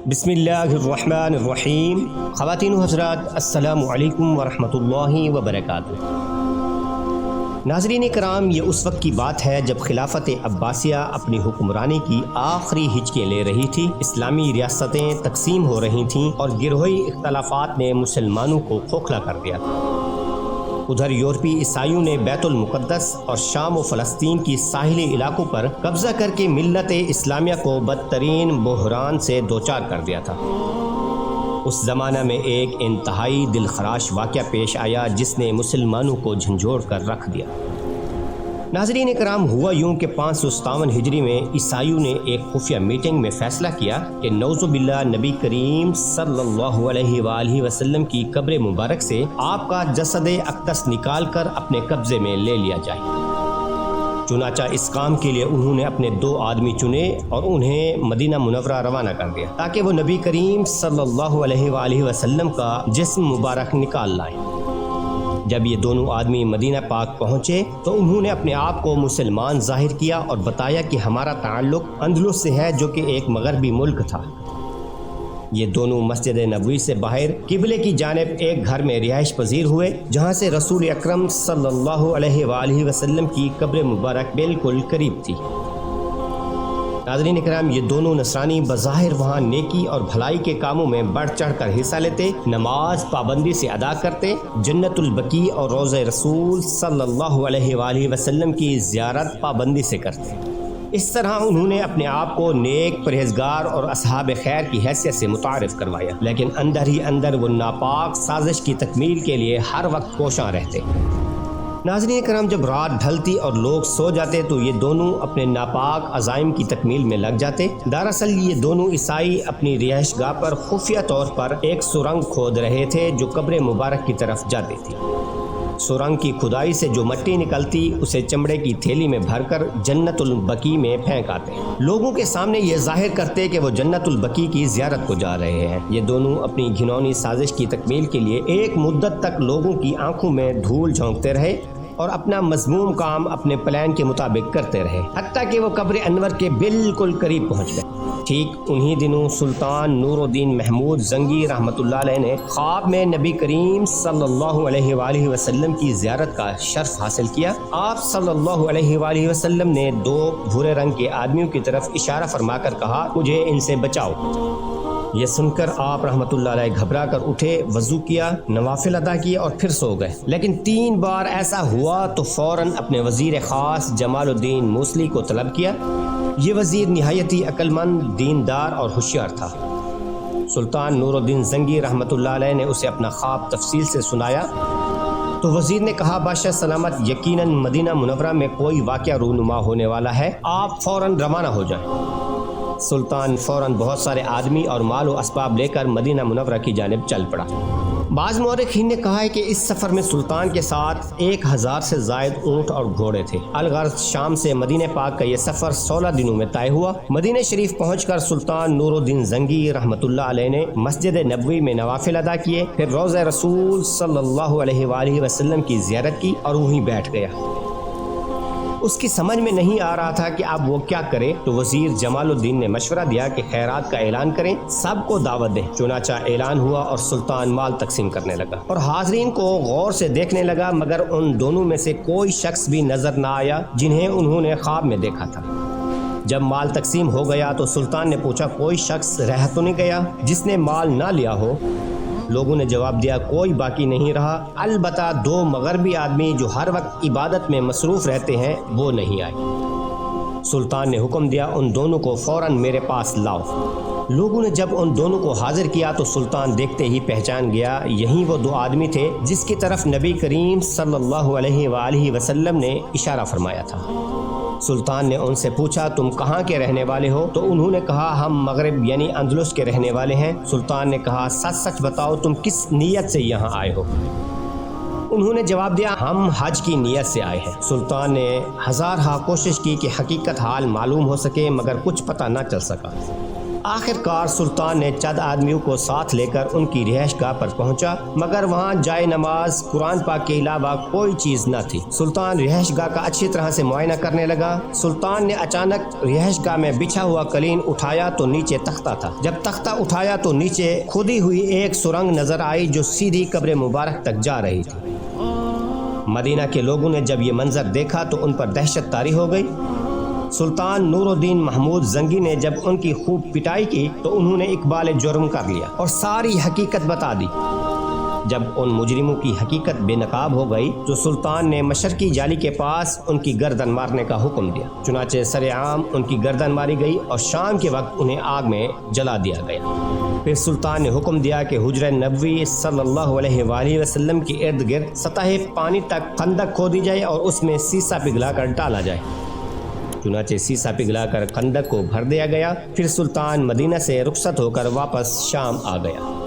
بسم اللہ الرحمن الرحیم۔ خواتین و حضرات، السلام علیکم ورحمۃ اللہ وبرکاتہ۔ ناظرین کرام، یہ اس وقت کی بات ہے جب خلافت عباسیہ اپنی حکمرانی کی آخری ہچکیں لے رہی تھی، اسلامی ریاستیں تقسیم ہو رہی تھیں اور گروہی اختلافات نے مسلمانوں کو کھوکھلا کر دیا تھا۔ ادھر یورپی عیسائیوں نے بیت المقدس اور شام و فلسطین کی ساحلی علاقوں پر قبضہ کر کے ملت اسلامیہ کو بدترین بحران سے دوچار کر دیا تھا۔ اس زمانہ میں ایک انتہائی دلخراش واقعہ پیش آیا جس نے مسلمانوں کو جھنجھوڑ کر رکھ دیا۔ ناظرین کرام، ہوا یوں کہ 557 ہجری میں عیسائیوں نے ایک خفیہ میٹنگ میں فیصلہ کیا کہ نعوذ باللہ نبی کریم صلی اللہ علیہ وآلہ وسلم کی قبر مبارک سے آپ کا جسد اقدس نکال کر اپنے قبضے میں لے لیا جائے۔ چنانچہ اس کام کے لیے انہوں نے اپنے 2 آدمی چنے اور انہیں مدینہ منورہ روانہ کر دیا تاکہ وہ نبی کریم صلی اللہ علیہ وآلہ وسلم کا جسم مبارک نکال لائیں۔ جب یہ دونوں آدمی مدینہ پاک پہنچے تو انہوں نے اپنے آپ کو مسلمان ظاہر کیا اور بتایا کہ ہمارا تعلق اندلس سے ہے، جو کہ ایک مغربی ملک تھا۔ یہ دونوں مسجد نبوی سے باہر قبلے کی جانب ایک گھر میں رہائش پذیر ہوئے، جہاں سے رسول اکرم صلی اللہ علیہ وآلہ وسلم کی قبر مبارک بالکل قریب تھی۔ ناظرین کرام، یہ دونوں نصرانی بظاہر وہاں نیکی اور بھلائی کے کاموں میں بڑھ چڑھ کر حصہ لیتے، نماز پابندی سے ادا کرتے، جنت البقیع اور روضہ رسول صلی اللہ علیہ وآلہ وسلم کی زیارت پابندی سے کرتے۔ اس طرح انہوں نے اپنے آپ کو نیک، پرہیزگار اور اصحاب خیر کی حیثیت سے متعارف کروایا، لیکن اندر ہی اندر وہ ناپاک سازش کی تکمیل کے لیے ہر وقت کوشاں رہتے۔ ناظرین کرام، جب رات ڈھلتی اور لوگ سو جاتے تو یہ دونوں اپنے ناپاک عزائم کی تکمیل میں لگ جاتے۔ دراصل یہ دونوں عیسائی اپنی رہائش گاہ پر خفیہ طور پر ایک سرنگ کھود رہے تھے جو قبر مبارک کی طرف جاتی تھی۔ سرنگ کی کھدائی سے جو مٹی نکلتی اسے چمڑے کی تھیلی میں بھر کر جنت البقیع میں پھینک آتے، لوگوں کے سامنے یہ ظاہر کرتے کہ وہ جنت البقیع کی زیارت کو جا رہے ہیں۔ یہ دونوں اپنی گھنونی سازش کی تکمیل کے لیے ایک مدت تک لوگوں کی آنکھوں میں دھول جھونکتے رہے اور اپنا مذموم کام اپنے پلان کے مطابق کرتے رہے، حتیٰ کہ وہ قبر انور کے بالکل قریب پہنچ گئے۔ ٹھیک انہی دنوں سلطان نور الدین محمود زنگی رحمۃ اللہ علیہ نے خواب میں نبی کریم صلی اللہ علیہ وآلہ وسلم کی زیارت کا شرف حاصل کیا۔ آپ صلی اللہ علیہ وآلہ وسلم نے 2 بھورے رنگ کے آدمیوں کی طرف اشارہ فرما کر کہا، مجھے ان سے بچاؤ۔ یہ سن کر آپ رحمۃ اللہ علیہ گھبرا کر اٹھے، وضو کیا، نوافل ادا کیے اور پھر سو گئے۔ لیکن 3 بار ایسا ہوا تو فوراً اپنے وزیر خاص جمال الدین موصلی کو طلب کیا۔ یہ وزیر نہایت ہی عقل مند، دیندار اور ہوشیار تھا۔ سلطان نور الدین زنگی رحمۃ اللہ علیہ نے اسے اپنا خواب تفصیل سے سنایا تو وزیر نے کہا، بادشاہ سلامت، یقیناً مدینہ منورہ میں کوئی واقعہ رونما ہونے والا ہے، آپ فوراً روانہ ہو جائیں۔ سلطان فوراً بہت سارے آدمی اور مال و اسباب لے کر مدینہ منورہ کی جانب چل پڑا۔ بعض مورخین نے کہا ہے کہ اس سفر میں سلطان کے ساتھ 1000 سے زائد اونٹ اور گھوڑے تھے۔ الغرض شام سے مدینہ پاک کا یہ سفر 16 دنوں میں طے ہوا۔ مدینہ شریف پہنچ کر سلطان نور الدین زنگی رحمۃ اللہ علیہ نے مسجد نبوی میں نوافل ادا کیے، پھر روضہ رسول صلی اللہ علیہ وآلہ وسلم کی زیارت کی اور وہیں بیٹھ گیا۔ اس کی سمجھ میں نہیں آ رہا تھا کہ اب وہ کیا کرے، تو وزیر جمال الدین نے مشورہ دیا کہ خیرات کا اعلان کریں، سب کو دعوت دیں۔ چنانچہ اعلان ہوا اور سلطان مال تقسیم کرنے لگا اور حاضرین کو غور سے دیکھنے لگا، مگر ان دونوں میں سے کوئی شخص بھی نظر نہ آیا جنہیں انہوں نے خواب میں دیکھا تھا۔ جب مال تقسیم ہو گیا تو سلطان نے پوچھا، کوئی شخص رہ تو نہیں گیا جس نے مال نہ لیا ہو؟ لوگوں نے جواب دیا، کوئی باقی نہیں رہا، البتہ 2 مغربی آدمی جو ہر وقت عبادت میں مصروف رہتے ہیں وہ نہیں آئے۔ سلطان نے حکم دیا، ان دونوں کو فوراً میرے پاس لاؤ۔ لوگوں نے جب ان دونوں کو حاضر کیا تو سلطان دیکھتے ہی پہچان گیا، یہی وہ 2 آدمی تھے جس کی طرف نبی کریم صلی اللہ علیہ وآلہ وسلم نے اشارہ فرمایا تھا۔ سلطان نے ان سے پوچھا، تم کہاں کے رہنے والے ہو؟ تو انہوں نے کہا، ہم مغرب یعنی اندلس کے رہنے والے ہیں۔ سلطان نے کہا، سچ سچ بتاؤ تم کس نیت سے یہاں آئے ہو؟ انہوں نے جواب دیا، ہم حج کی نیت سے آئے ہیں۔ سلطان نے ہزارہا کوشش کی کہ حقیقت حال معلوم ہو سکے، مگر کچھ پتہ نہ چل سکا۔ آخر کار سلطان نے چند آدمیوں کو ساتھ لے کر ان کی رہائش گاہ پر پہنچا، مگر وہاں جائے نماز، قرآن پاک کے علاوہ کوئی چیز نہ تھی۔ سلطان رہائش گاہ کا اچھی طرح سے معائنہ کرنے لگا۔ سلطان نے اچانک رہائش گاہ میں بچھا ہوا قالین اٹھایا تو نیچے تختہ تھا۔ جب تختہ اٹھایا تو نیچے کھودی ہوئی ایک سرنگ نظر آئی جو سیدھی قبر مبارک تک جا رہی تھی۔ مدینہ کے لوگوں نے جب یہ منظر دیکھا تو ان پر دہشت طاری ہو گئی۔ سلطان نور الدین محمود زنگی نے جب ان کی خوب پٹائی کی تو انہوں نے اقبال جرم کر لیا اور ساری حقیقت بتا دی۔ جب ان مجرموں کی حقیقت بے نقاب ہو گئی تو سلطان نے مشرقی جالی کے پاس ان کی گردن مارنے کا حکم دیا۔ چنانچہ سرعام ان کی گردن ماری گئی اور شام کے وقت انہیں آگ میں جلا دیا گیا۔ پھر سلطان نے حکم دیا کہ حجرہ نبوی صلی اللہ علیہ وآلہ وسلم کے ارد گرد سطح پانی تک خندق کھودی جائے اور اس میں سیسا پگھلا کر ڈالا جائے۔ چنانچہ سیسا پگھلا کر خندق کو بھر دیا گیا۔ پھر سلطان مدینہ سے رخصت ہو کر واپس شام آ گیا۔